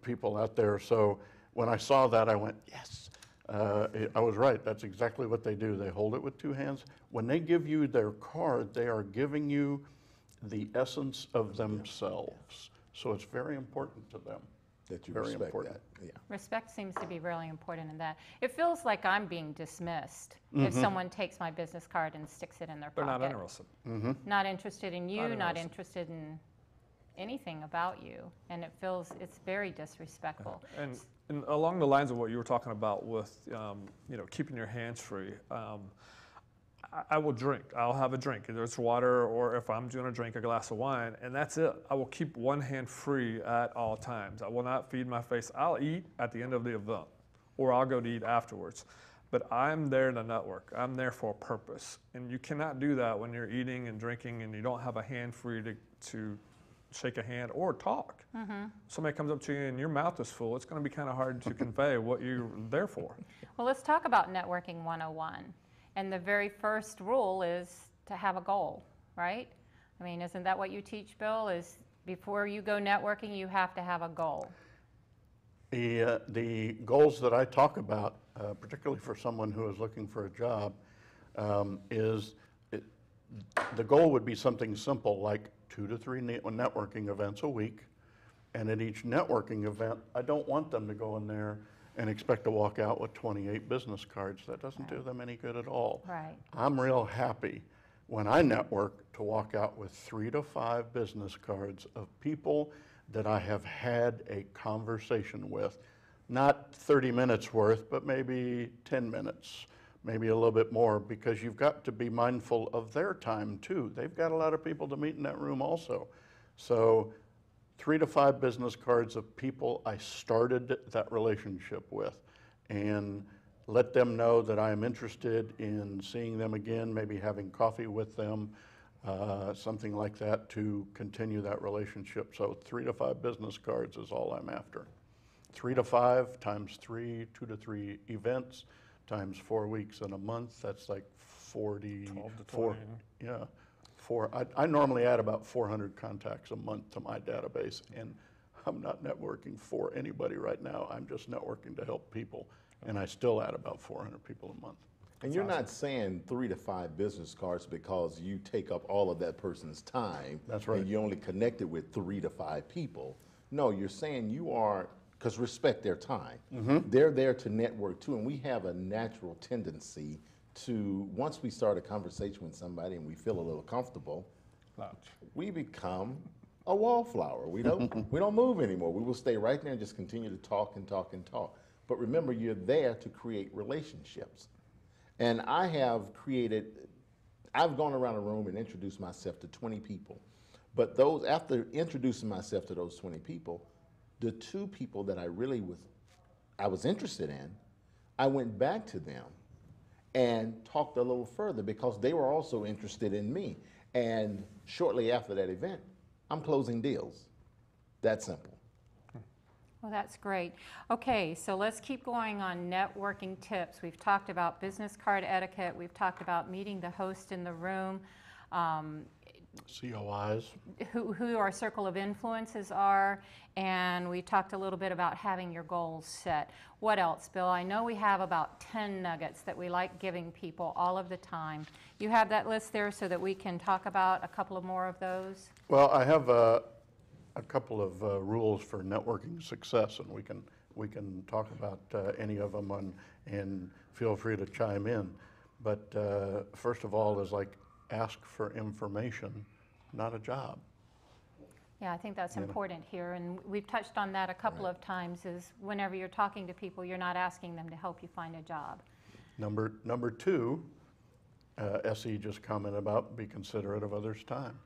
people out there. So when I saw that, I went, yes, I was right. That's exactly what they do. They hold it with two hands. When they give you their card, they are giving you the essence of themselves. So it's very important to them. That you Very respect important. that. Yeah. Respect seems to be really important in that. It feels like I'm being dismissed if someone takes my business card and sticks it in their They're pocket. not interested. Not interested in you, not interested. interested in anything about you, and it's very disrespectful. And along the lines of what you were talking about with, keeping your hands free, I will drink. I'll have a drink. Either it's water or if I'm going to drink a glass of wine, and that's it. I will keep one hand free at all times. I will not feed my face. I'll eat at the end of the event, or I'll go to eat afterwards. But I'm there to network. I'm there for a purpose. And you cannot do that when you're eating and drinking and you don't have a hand free to shake a hand or talk. Somebody comes up to you and your mouth is full, it's going to be kind of hard to convey what you're there for. Well, let's talk about networking 101. And the very first rule is to have a goal, right? I mean, isn't that what you teach, Bill? Is before you go networking, you have to have a goal. The goals that I talk about, particularly for someone who is looking for a job, the goal would be something simple like 2 to 3 networking events a week. And at each networking event, I don't want them to go in there and expect to walk out with 28 business cards. That doesn't do them any good at all. Right. I'm real happy when I network to walk out with 3 to 5 business cards of people that I have had a conversation with. Not 30 minutes worth, but maybe 10 minutes, maybe a little bit more, because you've got to be mindful of their time too. They've got a lot of people to meet in that room also. So 3 to 5 business cards of people I started that relationship with, and let them know that I am interested in seeing them again, maybe having coffee with them, something like that to continue that relationship. So 3 to 5 business cards is all I'm after. 3 to 5 times 3, 2 to 3 events times 4 weeks in a month, that's like 12 to 20. Yeah. I normally add about 400 contacts a month to my database, and I'm not networking for anybody right now. I'm just networking to help people, and I still add about 400 people a month. And you're not saying 3 to 5 business cards because you take up all of that person's time. That's right. And you only connected with 3 to 5 people. No, you're saying you are, because respect their time. They're there to network too, and we have a natural tendency to, once we start a conversation with somebody and we feel a little comfortable, we become a wallflower. We don't move anymore. We will stay right there and just continue to talk and talk and talk. But remember, you're there to create relationships. And I've gone around a room and introduced myself to 20 people. But after introducing myself to those 20 people, the 2 people that I was interested in, I went back to them and talked a little further because they were also interested in me. And shortly after that event, I'm closing deals. That simple. Well, that's great. Okay, so let's keep going on networking tips. We've talked about business card etiquette. We've talked about meeting the host in the room. COIs. Who our circle of influences are, and we talked a little bit about having your goals set. What else, Bill? I know we have about 10 nuggets that we like giving people all of the time. You have that list there so that we can talk about a couple of more of those? Well, I have a couple of rules for networking success, and we can talk about any of them, and feel free to chime in. But first of all is like, ask for information, not a job. Yeah, I think that's important here, and we've touched on that a couple of times, is whenever you're talking to people, you're not asking them to help you find a job. Number 2, SE just commented about, be considerate of others' time.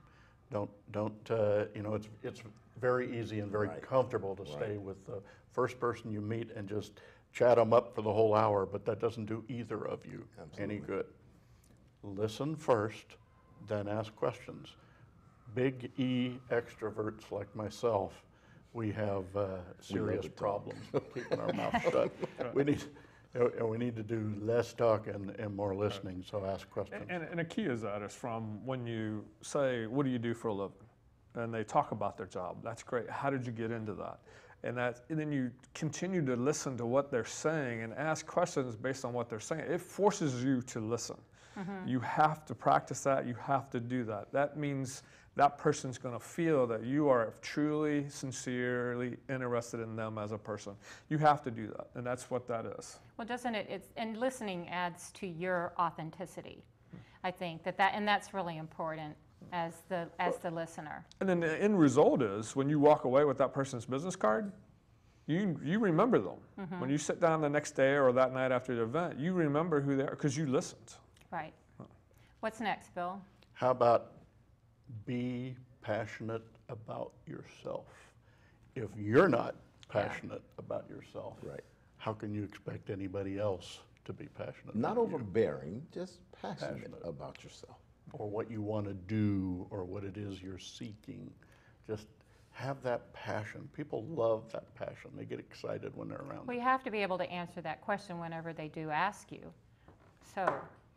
It's very easy and very comfortable to stay with the first person you meet and just chat them up for the whole hour, but that doesn't do either of you any good. Listen first, then ask questions. Big E extroverts like myself, we have serious problems keeping our mouth shut. We need to do less talk and more listening, so ask questions. And a key is from when you say, what do you do for a living? And they talk about their job. That's great. How did you get into that? And then you continue to listen to what they're saying and ask questions based on what they're saying. It forces you to listen. You have to practice that. You have to do that. That means that person's going to feel that you are truly, sincerely interested in them as a person. You have to do that, and that's what that is. Well, doesn't it? And listening adds to your authenticity. I think and that's really important as the listener. And then the end result is when you walk away with that person's business card, you remember them. When you sit down the next day or that night after the event, you remember who they are because you listened. Right. What's next, Bill? How about be passionate about yourself? If you're not passionate about yourself, Right. how can you expect anybody else to be passionate Not about you? overbearing, just passionate about yourself. Or what you want to do, or what it is you're seeking. Just have that passion. People love that passion. They get excited when they're around Well, it. you have to be able to answer that question whenever they do ask you. So,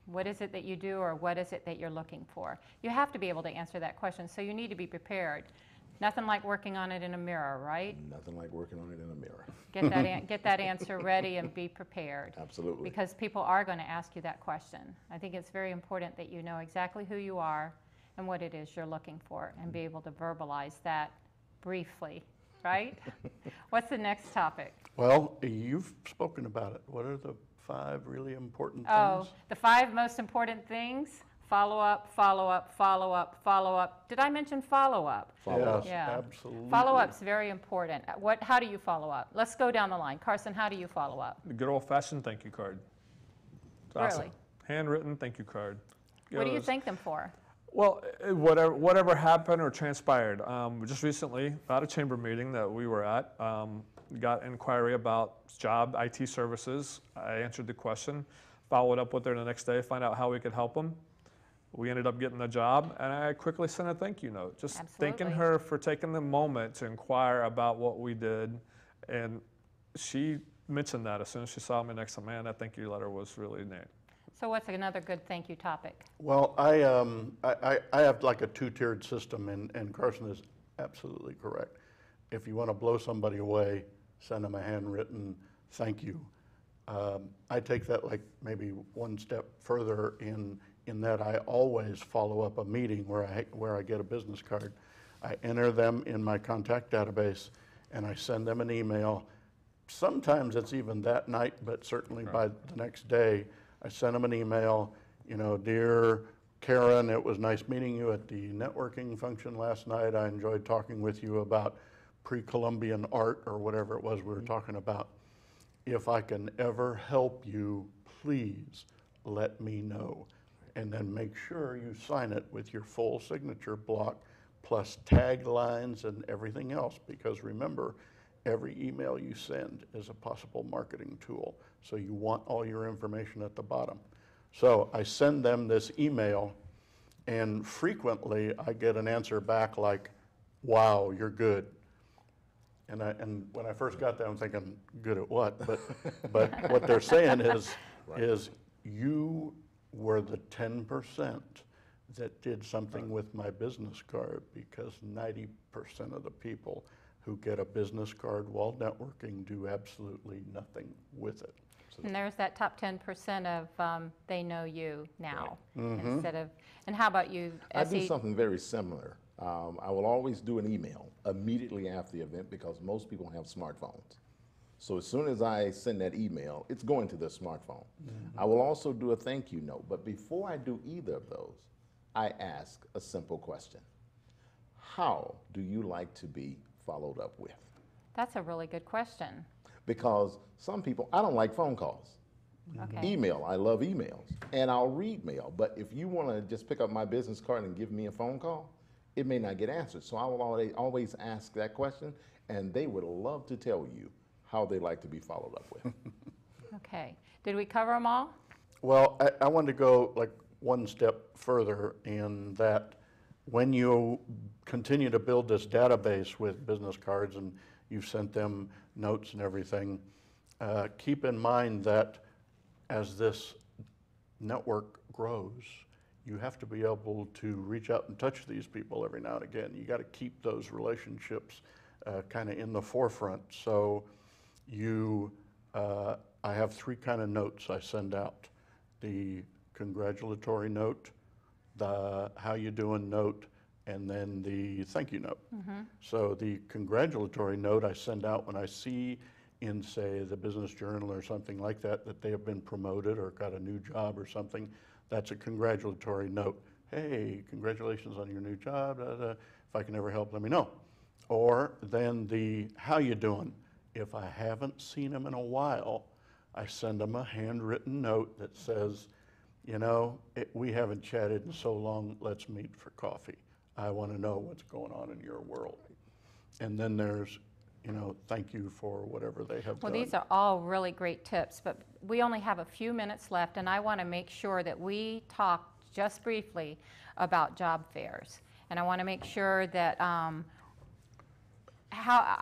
what is it that you do, or what is it that you're looking for? You have to be able to answer that question, so you need to be prepared. Nothing like working on it in a mirror, right? Nothing like working on it in a mirror. Get that answer ready and be prepared. Absolutely. Because people are going to ask you that question. I think it's very important that you know exactly who you are and what it is you're looking for, and be able to verbalize that briefly, right? What's the next topic? Well, you've spoken about it. What are the 5 really important Oh, things? the 5 most important things: follow up, follow up, follow up, follow up. Did I mention follow up? Yes, Yeah. absolutely. Follow up's very important. How do you follow up? Let's go down the line. Carson, how do you follow up? The good old-fashioned thank you card. It's awesome. Really? Handwritten thank you card. What do you Goes- thank them for? Well, whatever happened or transpired. Just recently, at a chamber meeting that we were at, got inquiry about job IT services. I answered the question, followed up with her the next day, find out how we could help them. We ended up getting the job, and I quickly sent a thank you note, just thanking Absolutely. her for taking the moment to inquire about what we did. And she mentioned that as soon as she saw me next to man, that thank you letter was really neat. So what's another good thank you topic? Well, I have like a 2-tiered system, and Carson is absolutely correct. If you want to blow somebody away, send them a handwritten thank you. I take that like maybe one step further in that I always follow up a meeting where I get a business card. I enter them in my contact database, and I send them an email. Sometimes it's even that night, but certainly by the next day, I send them an email, dear Karen, it was nice meeting you at the networking function last night. I enjoyed talking with you about pre-Columbian art or whatever it was we were talking about. If I can ever help you, please let me know. And then make sure you sign it with your full signature block, plus taglines and everything else, because remember, every email you send is a possible marketing tool. So you want all your information at the bottom. So I send them this email, and frequently I get an answer back like, wow, you're good. And when I first got that, I'm thinking, good at what? But what they're saying is you were the 10% that did something with my business card, because 90% of the people who get a business card while networking do absolutely nothing with it. And there's that top 10% of they know you now instead of, and how about you, I do SE? something very similar. I will always do an email immediately after the event, because most people have smartphones. So as soon as I send that email, it's going to their smartphone. I will also do a thank you note, but before I do either of those, I ask a simple question. How do you like to be followed up with? That's a really good question. Because some people, I don't like phone calls. Okay. Email, I love emails, and I'll read mail. But if you want to just pick up my business card and give me a phone call, it may not get answered. So I will always ask that question, and they would love to tell you how they like to be followed up with. Okay. Did we cover them all? Well, I wanted to go like one step further in that when you continue to build this database with business cards and you've sent them notes and everything, keep in mind that as this network grows, you have to be able to reach out and touch these people every now and again. You got to keep those relationships kind of in the forefront. So I have 3 kind of notes I send out. The congratulatory note, the how you doing note, and then the thank you note. So the congratulatory note I send out when I see in, say, the Business Journal or something like that, that they have been promoted or got a new job or something. That's a congratulatory note. Hey, congratulations on your new job. If I can ever help, let me know. Or then the how you doing. If I haven't seen them in a while, I send them a handwritten note that says, you know, we haven't chatted in so long, let's meet for coffee. I want to know what's going on in your world. And then there's, you know, thank you for whatever they have done. Well, these are all really great tips, but we only have a few minutes left, and I want to make sure that we talk just briefly about job fairs. And I want to make sure that I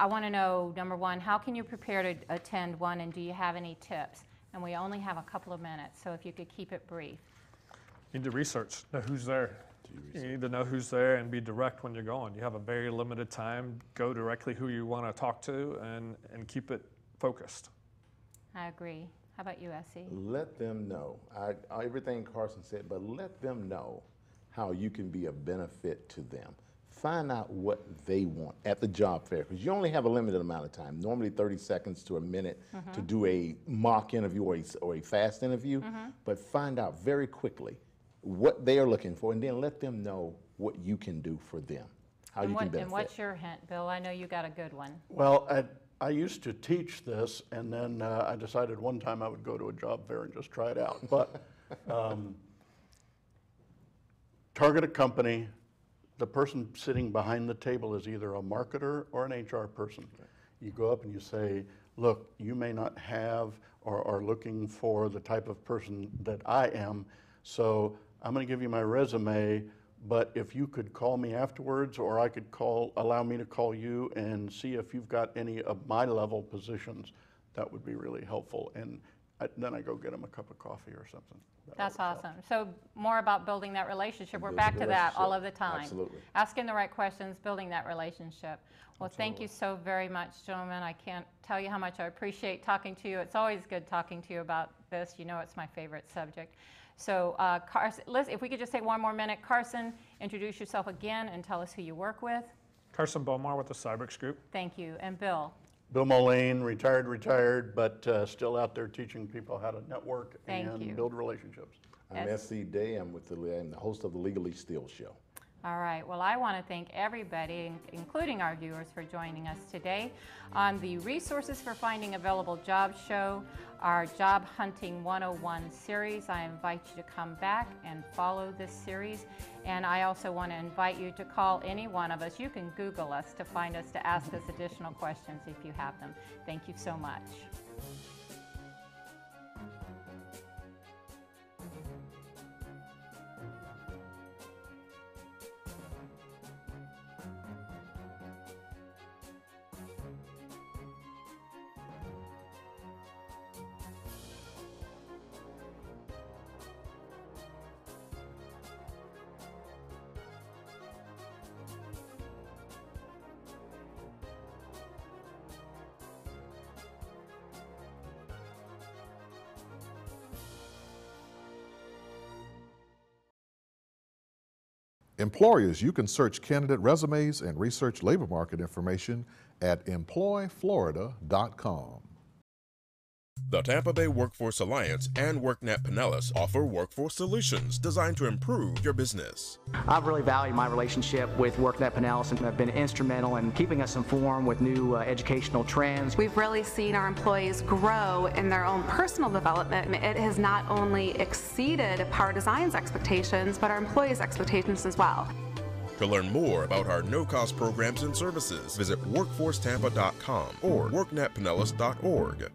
want to know, number one, how can you prepare to attend one, and do you have any tips? And we only have a couple of minutes, so if you could keep it brief. You need to research, know who's there. You need to know who's there and be direct when you're going. You have a very limited time. Go directly who you want to talk to and keep it focused. I agree. How about you, Essie? Let them know. Everything Carson said, but let them know how you can be a benefit to them. Find out what they want at the job fair, because you only have a limited amount of time, normally 30 seconds to a minute to do a mock interview or a fast interview, but find out very quickly what they are looking for, and then let them know what you can do for them, how you can benefit. And what's your hint, Bill? I know you got a good one. Well, I used to teach this, and then I decided one time I would go to a job fair and just try it out. But target a company. The person sitting behind the table is either a marketer or an HR person. You go up and you say, look, you may not have or are looking for the type of person that I am, so I'm going to give you my resume, but if you could call me afterwards, or I could allow me to call you and see if you've got any of my level positions, that would be really helpful. And then I go get them a cup of coffee or something. That's awesome. So more about building that relationship. We're back to that all of the time. Absolutely. Asking the right questions, building that relationship. Well, thank you so very much, gentlemen. I can't tell you how much I appreciate talking to you. It's always good talking to you about this. You know it's my favorite subject. So Carson, if we could just take one more minute. Carson, introduce yourself again and tell us who you work with. Carson Bomar with the Cybrix Group. Thank you. And Bill? Bill Mullane, retired, but still out there teaching people how to network and build relationships. I'm S.C. Day. I'm the host of the Legally Still Show. All right. Well, I want to thank everybody, including our viewers, for joining us today on the Resources for Finding Available Jobs show, our Job Hunting 101 series. I invite you to come back and follow this series. And I also want to invite you to call any one of us. You can Google us to find us, to ask us additional questions if you have them. Thank you so much. Employers, you can search candidate resumes and research labor market information at employflorida.com. The Tampa Bay Workforce Alliance and WorkNet Pinellas offer workforce solutions designed to improve your business. I've really valued my relationship with WorkNet Pinellas and have been instrumental in keeping us informed with new educational trends. We've really seen our employees grow in their own personal development. It has not only exceeded Power Design's expectations, but our employees' expectations as well. To learn more about our no-cost programs and services, visit workforcetampa.com or worknetpinellas.org.